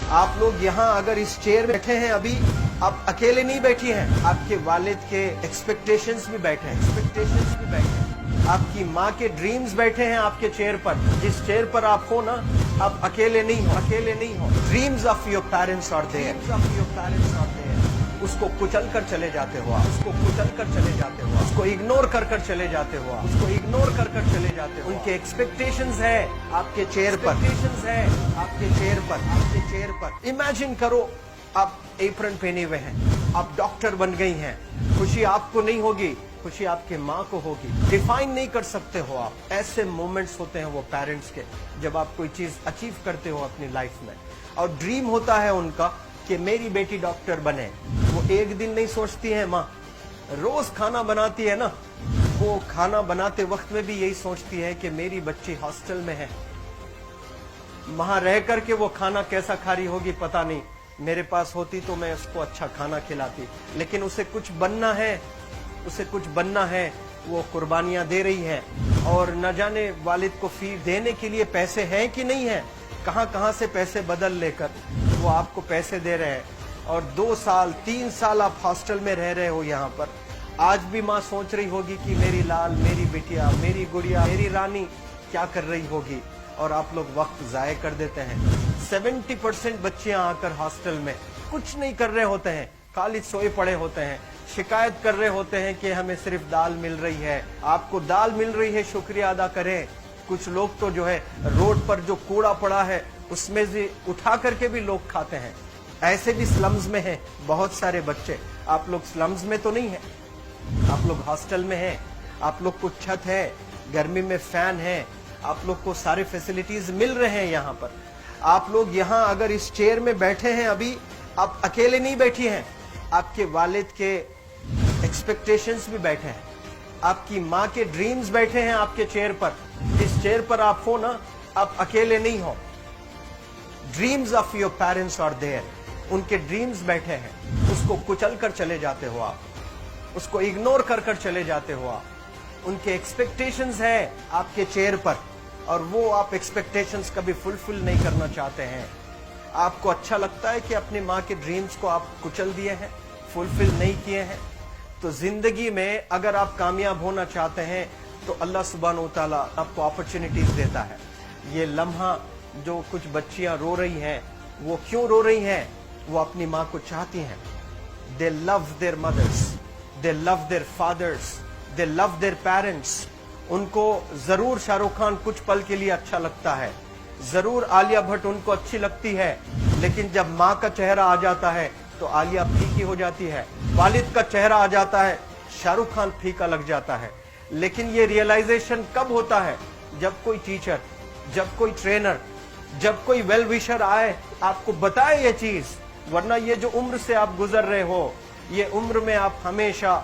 आप लोग यहाँ अगर इस चेयर में बैठे हैं अभी, आप अकेले नहीं बैठी हैं, आपके वालिद के एक्सपेक्टेशंस भी बैठे हैं, आपकी माँ के ड्रीम्स बैठे हैं आपके चेयर पर। जिस चेयर पर आप हो ना, आप अकेले नहीं हो। Dreams of your parents are there, उसको कुचल कर चले जाते हो, उसको इग्नोर कर चले जाते हो, उनके एक्सपेक्टेशंस है आपके चेयर पर। इमेजिन करो आप एप्रन पहने हुए हैं, आप डॉक्टर बन गई हैं, खुशी आपको नहीं होगी, खुशी आपके माँ को होगी। डिफाइन नहीं कर सकते हो आप। ऐसे मोमेंट्स होते हैं वो पेरेंट्स के, जब आप कोई चीज अचीव करते हो अपनी लाइफ में, और ड्रीम होता है उनका कि मेरी बेटी डॉक्टर बने। वो एक दिन नहीं सोचती है माँ, रोज खाना बनाती है ना, वो खाना बनाते वक्त में भी यही सोचती है कि मेरी बच्ची हॉस्टल में है, वहां रह करके वो खाना कैसा खा रही होगी पता नहीं, मेरे पास होती तो मैं उसको अच्छा खाना खिलाती। लेकिन उसे कुछ बनना है, वो कुर्बानियां दे रही है, और न जाने वालिद को फी देने के लिए पैसे हैं कि नहीं है, कहां से पैसे बदल लेकर वो आपको पैसे दे रहे हैं। और 2 साल 3 साल आप हॉस्टल में रह रहे हो यहाँ पर। आज भी माँ सोच रही होगी कि मेरी लाल, मेरी बिटिया, मेरी गुड़िया, मेरी रानी क्या कर रही होगी, और आप लोग वक्त जाया कर देते हैं। 70% बच्चियां आकर हॉस्टल में कुछ नहीं कर रहे होते हैं, खाली सोए पड़े होते हैं, शिकायत कर रहे होते हैं कि हमें सिर्फ दाल मिल रही है। आपको दाल मिल रही है, शुक्रिया अदा करें। कुछ लोग तो जो है रोड पर जो कूड़ा पड़ा है उसमें से उठा करके भी लोग खाते हैं। ऐसे भी स्लम्स में हैं बहुत सारे बच्चे। आप लोग स्लम्स में तो नहीं है, आप लोग हॉस्टल में हैं, आप लोग को छत है, गर्मी में फैन है, आप लोग को सारे फैसिलिटीज मिल रहे हैं यहाँ पर। आप लोग यहाँ अगर इस चेयर में बैठे हैं अभी, आप अकेले नहीं बैठी हैं, आपके वालिद के एक्सपेक्टेशंस भी बैठे हैं, आपकी माँ के ड्रीम्स बैठे हैं आपके चेयर पर। जिस चेयर पर आप हो ना, आप अकेले नहीं हो। Dreams of your parents are there, उनके ड्रीम्स बैठे हैं, उसको कुचल कर चले जाते हो आप, उसको इग्नोर कर चले जाते हो आप। उनके एक्सपेक्टेशंस है आपके चेयर पर, और वो आप एक्सपेक्टेशंस कभी फुलफिल नहीं करना चाहते हैं। आपको अच्छा लगता है कि अपनी माँ के ड्रीम्स को आप कुचल दिए हैं, फुलफिल नहीं किए हैं। तो जिंदगी में अगर आप कामयाब होना चाहते हैं तो अल्लाह सुब्हानहू व तआला आपको अपॉर्चुनिटीज देता है। ये लम्हा जो कुछ बच्चियां रो रही हैं, वो क्यों रो रही हैं? वो अपनी माँ को चाहती हैं। They love their mothers, they love their fathers, they love their parents. उनको जरूर शाहरुख खान कुछ पल के लिए अच्छा लगता है, जरूर आलिया भट्ट उनको अच्छी लगती है, लेकिन जब माँ का चेहरा आ जाता है तो आलिया फीकी हो जाती है। वालिद का चेहरा आ जाता है, शाहरुख खान फीका लग जाता है। लेकिन ये रियलाइजेशन कब होता है? जब कोई टीचर, जब कोई ट्रेनर, जब कोई वेल विशर आए, आपको बताए ये चीज। वरना ये जो उम्र से आप गुजर रहे हो, ये उम्र में आप हमेशा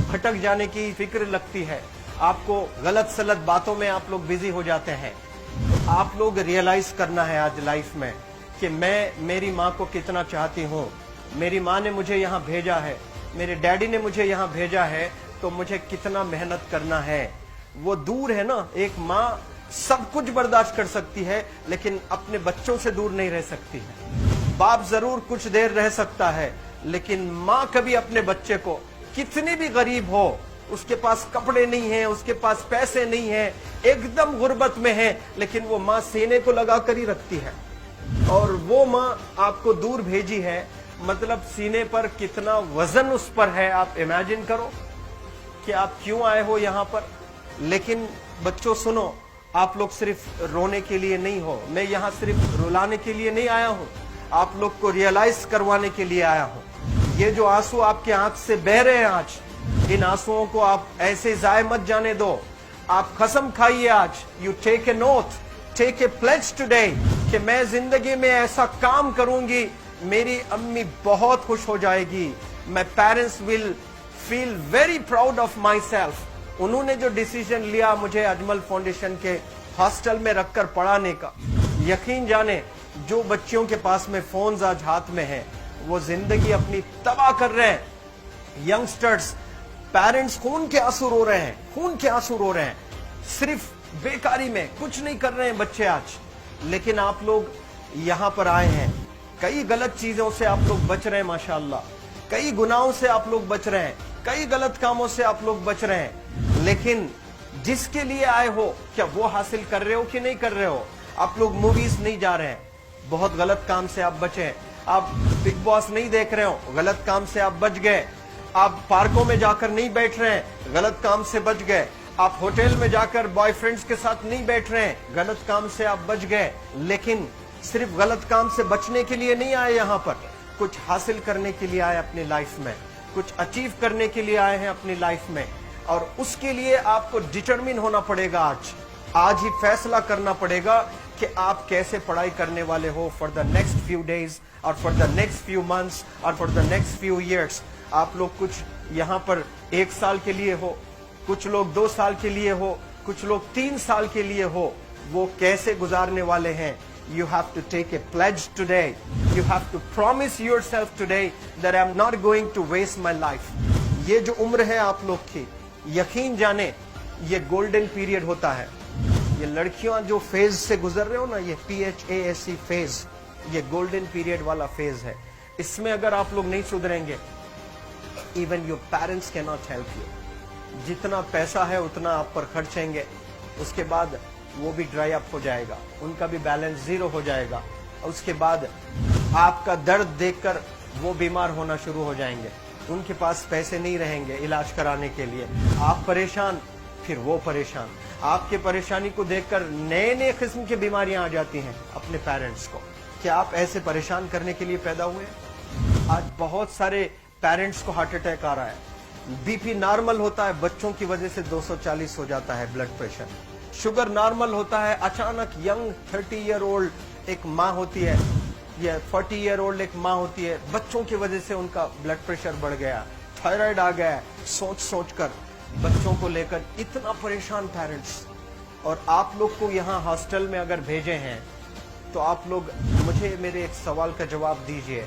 भटक जाने की फिक्र लगती है, आपको गलत सलत बातों में आप लोग बिजी हो जाते हैं। तो आप लोग रियलाइज करना है आज लाइफ में कि मैं मेरी माँ को कितना चाहती हूँ। मेरी माँ ने मुझे यहाँ भेजा है, मेरे डैडी ने मुझे यहाँ भेजा है, तो मुझे कितना मेहनत करना है। वो दूर है ना, एक माँ सब कुछ बर्दाश्त कर सकती है, लेकिन अपने बच्चों से दूर नहीं रह सकती है। बाप जरूर कुछ देर रह सकता है, लेकिन माँ कभी अपने बच्चे को, कितनी भी गरीब हो, उसके पास कपड़े नहीं है, उसके पास पैसे नहीं है, एकदम गुर्बत में है, लेकिन वो माँ सीने को लगा कर ही रखती है। और वो माँ आपको दूर भेजी है, मतलब सीने पर कितना वजन उस पर है। आप इमेजिन करो कि आप क्यों आए हो यहाँ पर। लेकिन बच्चों सुनो, आप लोग सिर्फ रोने के लिए नहीं हो, मैं यहाँ सिर्फ रुलाने के लिए नहीं आया हूँ, आप लोग को रियलाइज करवाने के लिए आया हूँ। ये जो आंसू आपके आंख से बह रहे हैं आज, इन आंसुओं को आप ऐसे जाए मत जाने दो। आप कसम खाइए आज, you take a note, take a pledge today, कि मैं जिंदगी में ऐसा काम करूंगी, मेरी अम्मी बहुत खुश हो जाएगी। My parents will feel very proud of my self. उन्होंने जो डिसीजन लिया मुझे अजमल फाउंडेशन के हॉस्टल में रखकर पढ़ाने का, यकीन जाने जो बच्चियों के पास में फोन्स आज हाथ में है, वो जिंदगी अपनी तबाह कर रहे हैं। यंगस्टर्स, पेरेंट्स खून के आंसू रो रहे हैं, खून के आंसू रो रहे हैं, सिर्फ बेकारी में कुछ नहीं कर रहे हैं बच्चे आज। लेकिन आप लोग यहाँ पर आए हैं, कई गलत चीजों से आप लोग बच रहे हैं माशाअल्लाह, कई गुनाहों से आप लोग बच रहे हैं, कई गलत कामों से आप लोग बच रहे हैं, लेकिन जिसके लिए आए हो क्या वो हासिल कर रहे हो कि नहीं कर रहे हो? आप लोग मूवीज नहीं जा रहे हैं, बहुत गलत काम से आप बचे हैं। आप बिग बॉस नहीं देख रहे हो, गलत काम से आप बच गए। आप पार्कों में जाकर नहीं बैठ रहे हैं, गलत काम से बच गए। आप होटल में जाकर बॉयफ्रेंड्स के साथ नहीं बैठ रहे हैं, गलत काम से आप बच गए। लेकिन सिर्फ गलत काम से बचने के लिए नहीं आए यहाँ पर, कुछ हासिल करने के लिए आए अपनी लाइफ में, कुछ अचीव करने के लिए आए हैं अपनी लाइफ में। और उसके लिए आपको डिटरमिन होना पड़ेगा। आज ही फैसला करना पड़ेगा कि आप कैसे पढ़ाई करने वाले हो for the next few days और for the next few months और for the next few years. आप लोग कुछ यहाँ पर 1 साल के लिए हो, कुछ लोग 2 साल के लिए हो, कुछ लोग 3 साल के लिए हो, वो कैसे गुजारने वाले हैं? You have to take a pledge today. You have to promise yourself today that I'm not going to waste my life. ये जो उम्र है आप लोग की, यकीन जाने ये गोल्डन पीरियड होता है। ये लड़कियां जो फेज से गुजर रहे हो ना, ये PHASE फेज, ये गोल्डन पीरियड वाला फेज है। इसमें अगर आप लोग नहीं सुधरेंगे, even your parents can not help you. जितना पैसा है उतना आप पर खर्चेंगे, उसके बाद वो भी ड्राई अप हो जाएगा, उनका भी बैलेंस जीरो हो जाएगा। उसके बाद आपका दर्द देखकर वो बीमार होना शुरू हो जाएंगे, उनके पास पैसे नहीं रहेंगे इलाज कराने के लिए। आप परेशान, फिर वो परेशान। आपके परेशानी को देखकर नए नए किस्म की बीमारियां आ जाती हैं अपने पेरेंट्स को। क्या आप ऐसे परेशान करने के लिए पैदा हुए? आज बहुत सारे पेरेंट्स को हार्ट अटैक आ रहा है, बीपी नॉर्मल होता है, बच्चों की वजह से 240 हो जाता है ब्लड प्रेशर। शुगर नॉर्मल होता है, अचानक यंग 30 ईयर ओल्ड एक माँ होती है या 40 ईयर ओल्ड एक माँ होती है, बच्चों की वजह से उनका ब्लड प्रेशर बढ़ गया, थायराइड आ गया। सोच सोच कर बच्चों को लेकर इतना परेशान पेरेंट्स। और आप लोग को यहाँ हॉस्टल में अगर भेजे हैं तो आप लोग मुझे मेरे एक सवाल का जवाब दीजिए,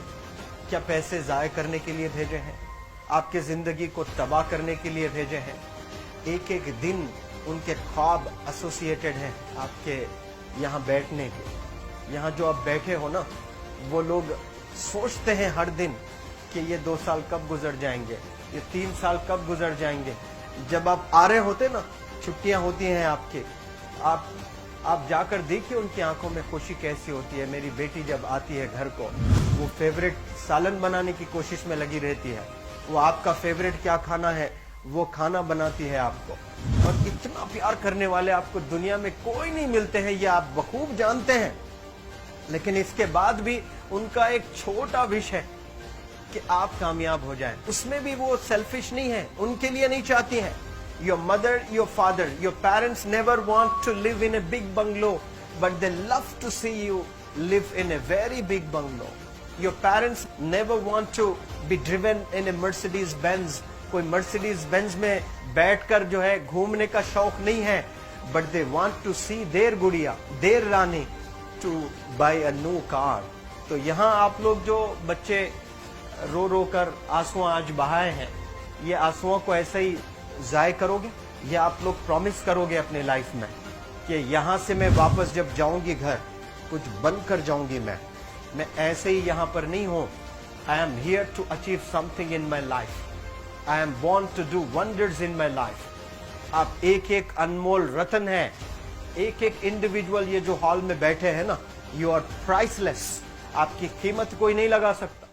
क्या पैसे जाया करने के लिए भेजे हैं? आपके जिंदगी को तबाह करने के लिए भेजे हैं? एक एक दिन उनके ख्वाब एसोसिएटेड हैं आपके यहाँ बैठने के। यहाँ जो आप बैठे हो ना, वो लोग सोचते हैं हर दिन कि ये 2 साल कब गुजर जाएंगे, ये 3 साल कब गुजर जाएंगे। जब आप आ रहे होते ना, छुट्टियां होती हैं आपके, आप जाकर देखिए उनकी आंखों में खुशी कैसी होती है। मेरी बेटी जब आती है घर को, वो फेवरेट सालन बनाने की कोशिश में लगी रहती है। वो आपका फेवरेट क्या खाना है वो खाना बनाती है आपको। और इतना प्यार करने वाले आपको दुनिया में कोई नहीं मिलते हैं, ये आप बखूब जानते हैं। लेकिन इसके बाद भी उनका एक छोटा विश है कि आप कामयाब हो जाएं। उसमें भी वो सेल्फिश नहीं है, उनके लिए नहीं चाहती हैं। Your mother, your father, your parents never want to live in a big bungalow, but they love to see you live in a very big bungalow. Your parents never want to be driven in a Mercedes Benz. कोई Mercedes Benz में बैठकर जो है घूमने का शौक नहीं है, but they want to see their गुड़िया, their Rani to buy a new car. तो यहाँ आप लोग जो बच्चे रो रो कर आंसू आज बहाए हैं, ये आंसुओं को ऐसे ही जाय करोगे या आप लोग प्रॉमिस करोगे अपने लाइफ में कि यहाँ से मैं वापस जब जाऊंगी घर, कुछ बनकर जाऊंगी। मैं ऐसे ही यहाँ पर नहीं हूँ। I am here to achieve something in my life. I am born to do wonders in my life. आप एक एक अनमोल रतन है, एक एक इंडिविजुअल ये जो हॉल में बैठे हैं ना, यू आर प्राइसलेस। आपकी कीमत कोई नहीं लगा सकता।